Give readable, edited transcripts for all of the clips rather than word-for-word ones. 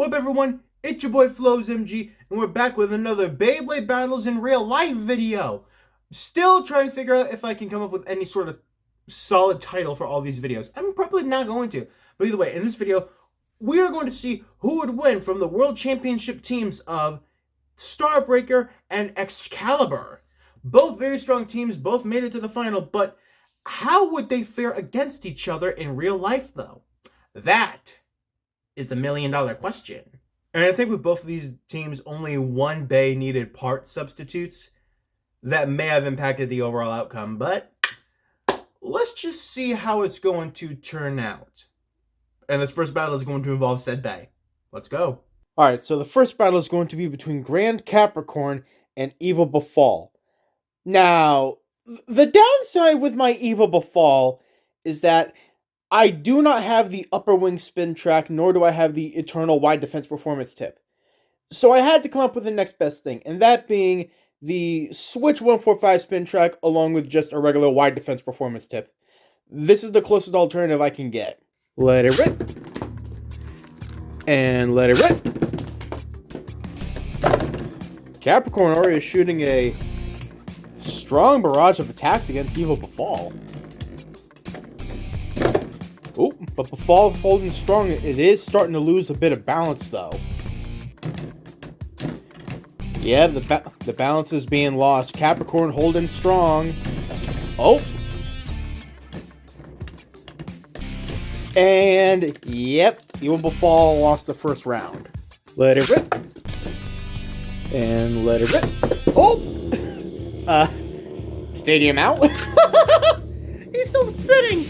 What up, everyone? It's your boy Floz MG, and we're back with another Beyblade Battles in Real Life video. Still trying to figure out if I can come up with any sort of solid title for all these videos. I'm probably not going to. But either way, in this video, we are going to see who would win from the World Championship teams of Starbreaker and Excalibur. Both very strong teams, both made it to the final, but how would they fare against each other in real life, though? That is the million-dollar question. And I think with both of these teams, only one bay needed part substitutes. That may have impacted the overall outcome, but let's just see how it's going to turn out. And this first battle is going to involve said bay. Let's go. Alright, so the first battle is going to be between Grand Capricorn and Evil Befall. Now, the downside with my Evil Befall is that I do not have the upper wing spin track, nor do I have the eternal wide defense performance tip. So I had to come up with the next best thing, and that being the Switch 145 spin track along with just a regular wide defense performance tip. This is the closest alternative I can get. Let it rip. And let it rip. Capricorn already is shooting a strong barrage of attacks against Evil Befall. Oh, but Befall holding strong. It is starting to lose a bit of balance, though. Yeah, the balance is being lost. Capricorn holding strong. Oh. And, yep, Evil Befall lost the first round. Let it rip. And let it rip. Oh! Stadium out? He's still spinning!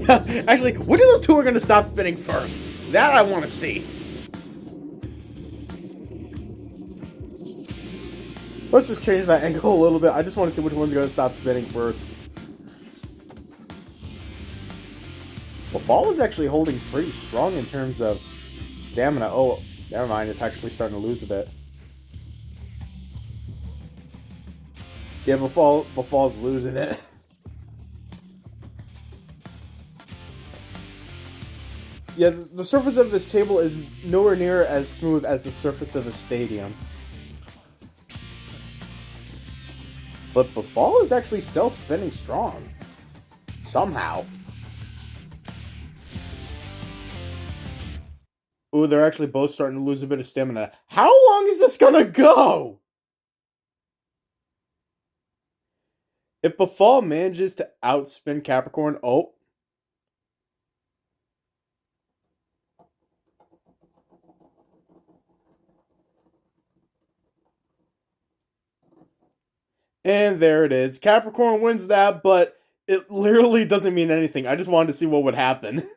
Actually, which of those two are going to stop spinning first? That I want to see. Let's just change that angle a little bit. I just want to see which one's going to stop spinning first. Well, Fall is actually holding pretty strong in terms of stamina. Oh, never mind. It's actually starting to lose a bit. Yeah, Befall's losing it. Yeah, the surface of this table is nowhere near as smooth as the surface of a stadium. But Befall is actually still spinning strong. Somehow. Ooh, they're actually both starting to lose a bit of stamina. How long is this gonna go? If Befall manages to outspin Capricorn, oh. And there it is. Capricorn wins that, but it literally doesn't mean anything. I just wanted to see what would happen.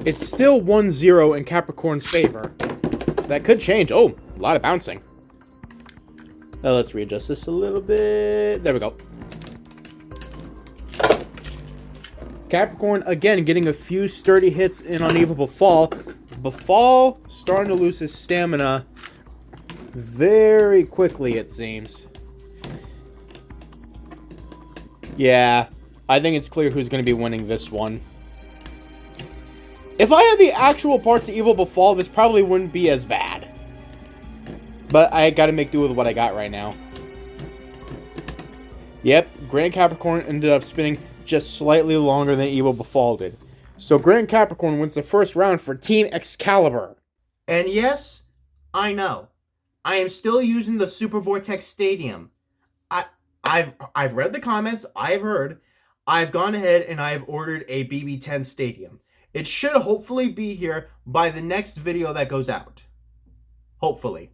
It's still 1-0 in Capricorn's favor. That could change. Oh, a lot of bouncing. Let's readjust this a little bit. There we go. Capricorn, again, getting a few sturdy hits in on Evil Befall. Befall starting to lose his stamina very quickly, it seems. Yeah, I think it's clear who's going to be winning this one. If I had the actual parts of Evil Befall, this probably wouldn't be as bad. But I gotta make do with what I got right now. Yep, Grand Capricorn ended up spinning just slightly longer than Evil Befall did. So Grand Capricorn wins the first round for Team Excalibur. And yes, I know. I am still using the Super Vortex Stadium. I've read the comments, I've heard. I've gone ahead and I've ordered a BB10 Stadium. It should hopefully be here by the next video that goes out. Hopefully.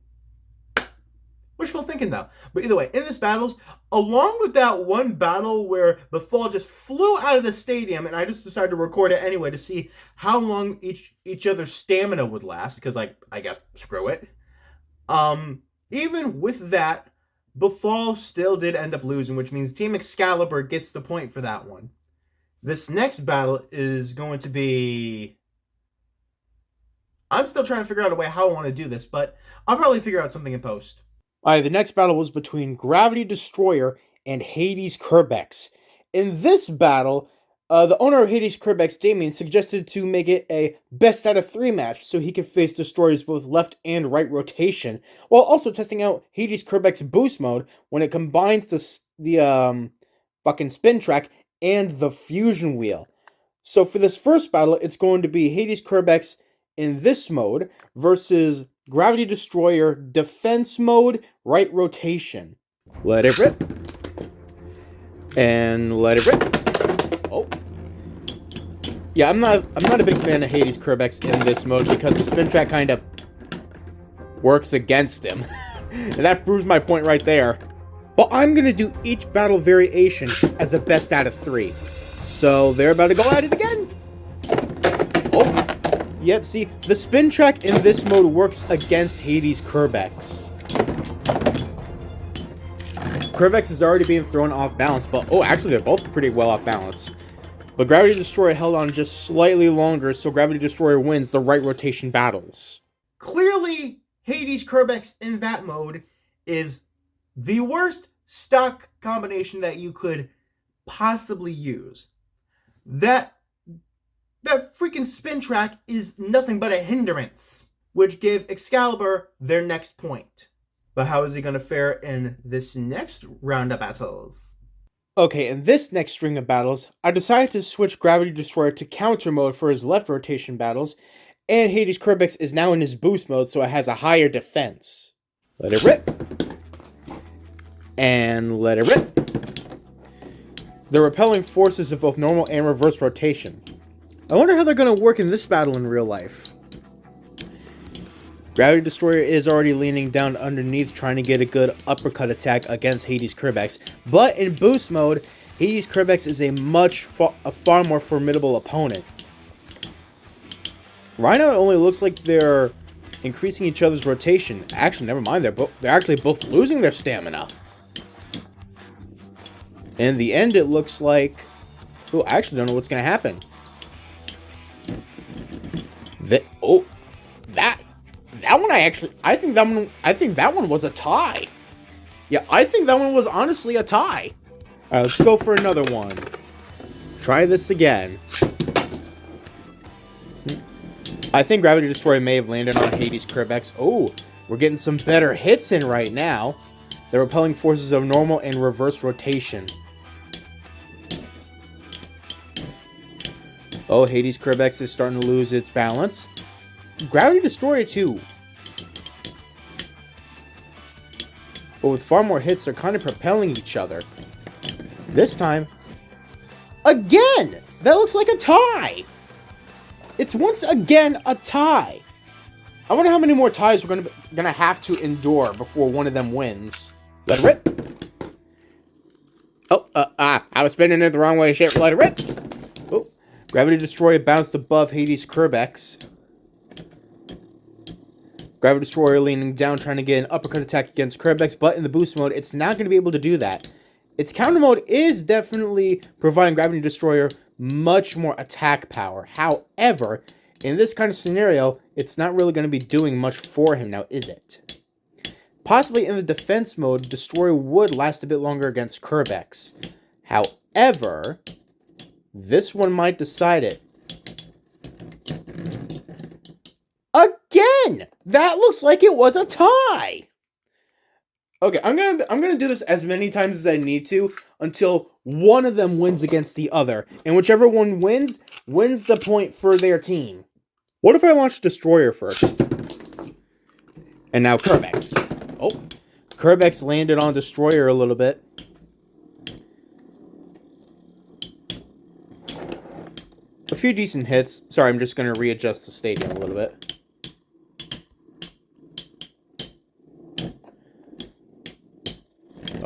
Wishful thinking, though. But either way, in this battles, along with that one battle where Befall just flew out of the stadium, and I just decided to record it anyway to see how long each other's stamina would last, because, like, I guess, screw it. Even with that, Befall still did end up losing, which means Team Excalibur gets the point for that one. This next battle is going to be... I'm still trying to figure out a way how I want to do this, but I'll probably figure out something in post. Alright, the next battle was between Gravity Destroyer and Hades Kerbex. In this battle, The owner of Hades Kerbex, Damien, suggested to make it a best out of 3 match so he could face Destroyer's both left and right rotation, while also testing out Hades Kerbex boost mode when it combines the fucking spin track and the fusion wheel. So for this first battle, it's going to be Hades Kerbex in this mode versus Gravity Destroyer defense mode, right rotation. Let it rip. And let it rip. Oh. Yeah, I'm not a big fan of Hades Kerbex in this mode because the spin track kind of works against him. And that proves my point right there. But I'm going to do each battle variation as a best out of 3. So they're about to go at it again. Oh. Yep, see, the spin track in this mode works against Hades Kerbex. Kerbex is already being thrown off balance, but oh, actually they're both pretty well off balance. But Gravity Destroyer held on just slightly longer, so Gravity Destroyer wins the right rotation battles. Clearly, Hades Kerbex in that mode is the worst stock combination that you could possibly use. That freaking spin track is nothing but a hindrance, which gave Excalibur their next point. But how is he going to fare in this next round of battles? Okay, in this next string of battles, I decided to switch Gravity Destroyer to counter mode for his left rotation battles, and Hades Kerbex is now in his boost mode, so it has a higher defense. Let it rip. And let it rip. The repelling forces of both normal and reverse rotation. I wonder how they're going to work in this battle in real life. Gravity Destroyer is already leaning down underneath trying to get a good uppercut attack against Hades Kerbex. But in boost mode, Hades Kerbex is a far more formidable opponent. Right now it only looks like they're increasing each other's rotation. Actually, never mind, they're actually both losing their stamina. In the end, it looks like... Oh, I actually don't know what's going to happen. That one I think that one was a tie. Yeah, I think that one was honestly a tie. Alright, let's go for another one. Try this again. I think Gravity Destroyer may have landed on Hades Kerbex. Oh, we're getting some better hits in right now. The repelling forces of normal and reverse rotation. Oh, Hades Kerbex is starting to lose its balance. Gravity Destroyer too. But with far more hits, they're kind of propelling each other. This time, again! That looks like a tie! It's once again a tie. I wonder how many more ties we're gonna have to endure before one of them wins. Let it rip. Oh, I was spinning it the wrong way. Shit, let it rip. Oh, Gravity Destroyer bounced above Hades Kerbex. Gravity Destroyer leaning down, trying to get an uppercut attack against Kerbex, but in the boost mode, it's not going to be able to do that. Its counter mode is definitely providing Gravity Destroyer much more attack power. However, in this kind of scenario, it's not really going to be doing much for him now, is it? Possibly in the defense mode, Destroyer would last a bit longer against Kerbex. However, this one might decide it. Again! That looks like it was a tie! Okay, I'm gonna do this as many times as I need to until one of them wins against the other. And whichever one wins the point for their team. What if I launch Destroyer first? And now Kerbex. Oh, Kerbex landed on Destroyer a little bit. A few decent hits. Sorry, I'm just gonna readjust the stadium a little bit.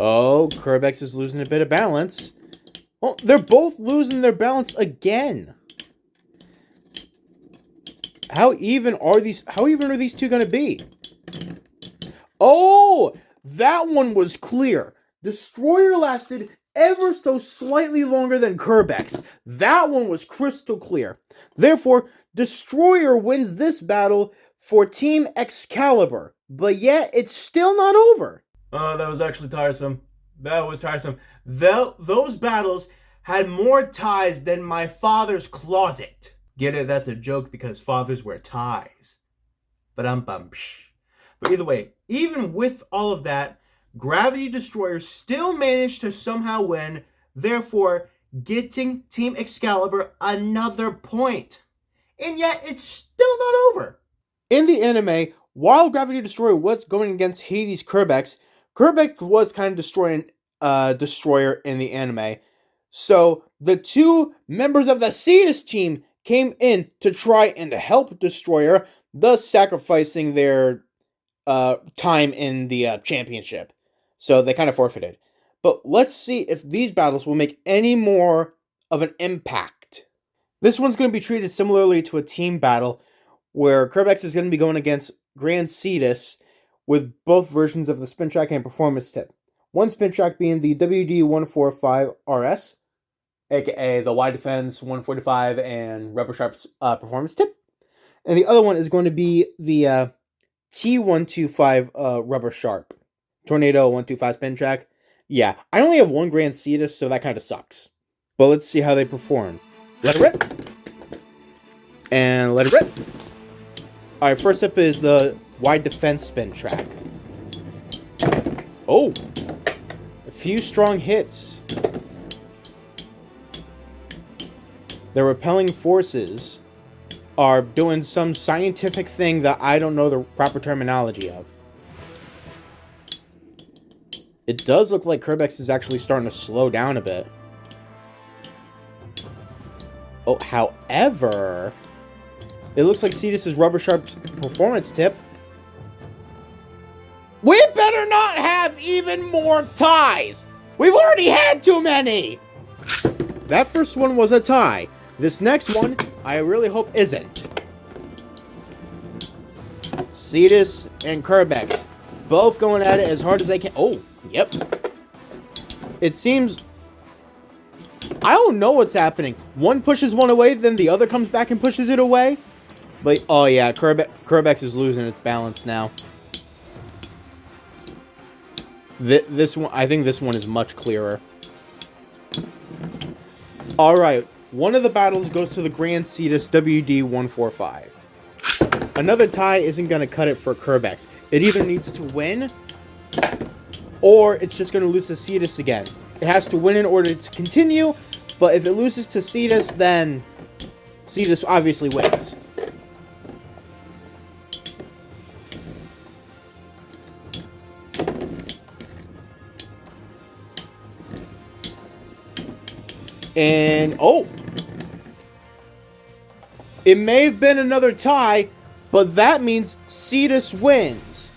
Oh, Kerbex is losing a bit of balance. Oh, they're both losing their balance again. How even are these two going to be? Oh, that one was clear. Destroyer lasted ever so slightly longer than Kerbex. That one was crystal clear. Therefore, Destroyer wins this battle for Team Excalibur. But yet, it's still not over. Oh, that was actually tiresome. That was tiresome. Those battles had more ties than my father's closet. Get it? That's a joke because fathers wear ties. But either way, even with all of that, Gravity Destroyer still managed to somehow win, therefore getting Team Excalibur another point. And yet, it's still not over. In the anime, while Gravity Destroyer was going against Hades Kerbex, Kerbex was kind of destroying Destroyer in the anime. So the two members of the Cetus team came in to try and help Destroyer, thus sacrificing their time in the championship. So they kind of forfeited. But let's see if these battles will make any more of an impact. This one's going to be treated similarly to a team battle, where Kerbex is going to be going against Grand Cetus with both versions of the spin track and performance tip. One spin track being the WD-145RS, aka the Wide Defense 145 and Rubber Sharp's performance tip. And the other one is going to be the T125 Rubber Sharp Tornado 125 spin track. Yeah, I only have one Grand Cetus, so that kind of sucks. But let's see how they perform. Let it rip. And let it rip. Alright, first up is the Wide Defense spin track. Oh! A few strong hits. The repelling forces are doing some scientific thing that I don't know the proper terminology of. It does look like Kerbex is actually starting to slow down a bit. Oh, however, it looks like Cetus's Rubber Sharp's performance tip. We better not have even more ties! We've already had too many! That first one was a tie. This next one, I really hope isn't. Cetus and Kerbex, both going at it as hard as they can. Oh, yep. It seems... I don't know what's happening. One pushes one away, then the other comes back and pushes it away. But, oh yeah, Kerbex is losing its balance now. This one, I think this one is much clearer. Alright, one of the battles goes to the Grand Cetus WD-145. Another tie isn't going to cut it for Kerbex. It either needs to win, or it's just going to lose to Cetus again. It has to win in order to continue, but if it loses to Cetus, then Cetus obviously wins. And, oh! It may have been another tie, but that means Cetus wins.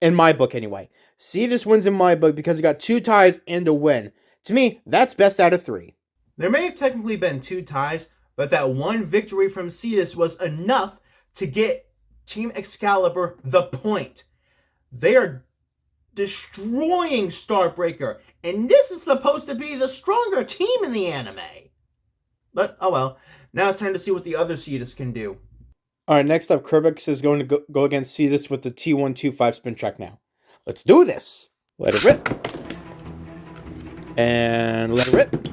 In my book, anyway. Cetus wins in my book because he got 2 ties and a win. To me, that's best out of 3. There may have technically been 2 ties, but that one victory from Cetus was enough to get Team Excalibur the point. They are destroying Starbreaker, and this is supposed to be the stronger team in the anime. But, oh well. Now it's time to see what the other Cetus can do. Alright, next up, Kerbex is going to go against Cetus with the T125 spin track now. Let's do this! Let it rip. And let it rip.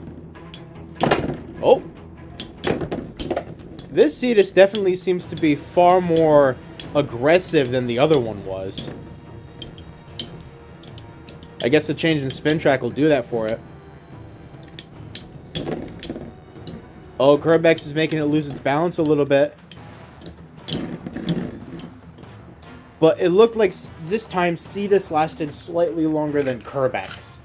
Oh! This Cetus definitely seems to be far more aggressive than the other one was. I guess the change in spin track will do that for it. Oh, Kerbex is making it lose its balance a little bit. But it looked like this time Cetus lasted slightly longer than Kerbex.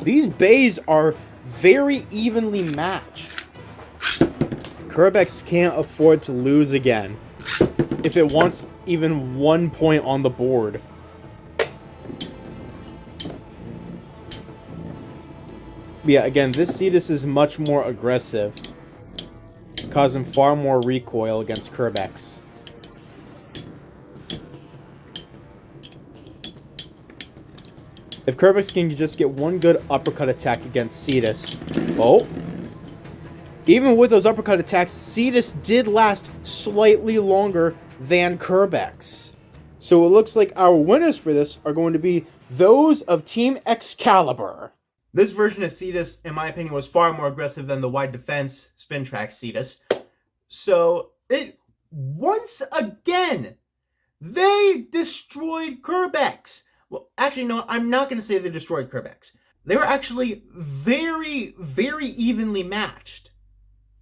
These bays are very evenly matched. Kerbex can't afford to lose again if it wants even 1 point on the board. Yeah, again, this Cetus is much more aggressive, causing far more recoil against Kerbex. If Kerbex can just get one good uppercut attack against Cetus... Oh! Even with those uppercut attacks, Cetus did last slightly longer than Kerbex. So it looks like our winners for this are going to be those of Team Excalibur. This version of Cetus, in my opinion, was far more aggressive than the wide defense spin track Cetus. So, once again, they destroyed Kerbex. Well, actually, no, I'm not going to say they destroyed Kerbex. They were actually very, very evenly matched.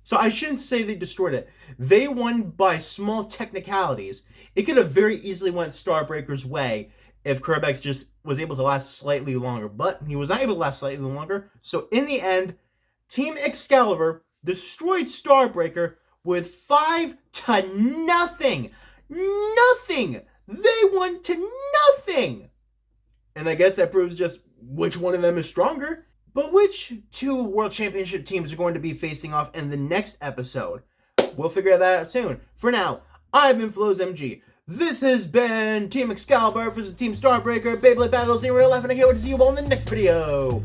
So I shouldn't say they destroyed it. They won by small technicalities. It could have very easily went Starbreaker's way if Kerbex just was able to last slightly longer. But he was not able to last slightly longer. So in the end, Team Excalibur destroyed Starbreaker with 5-0. Nothing! They won to nothing! And I guess that proves just which one of them is stronger. But which two World Championship teams are going to be facing off in the next episode? We'll figure that out soon. For now, I've been Floz MG. This has been Team Excalibur versus Team Starbreaker, Beyblade battles in real life, and I can't wait to see you all in the next video.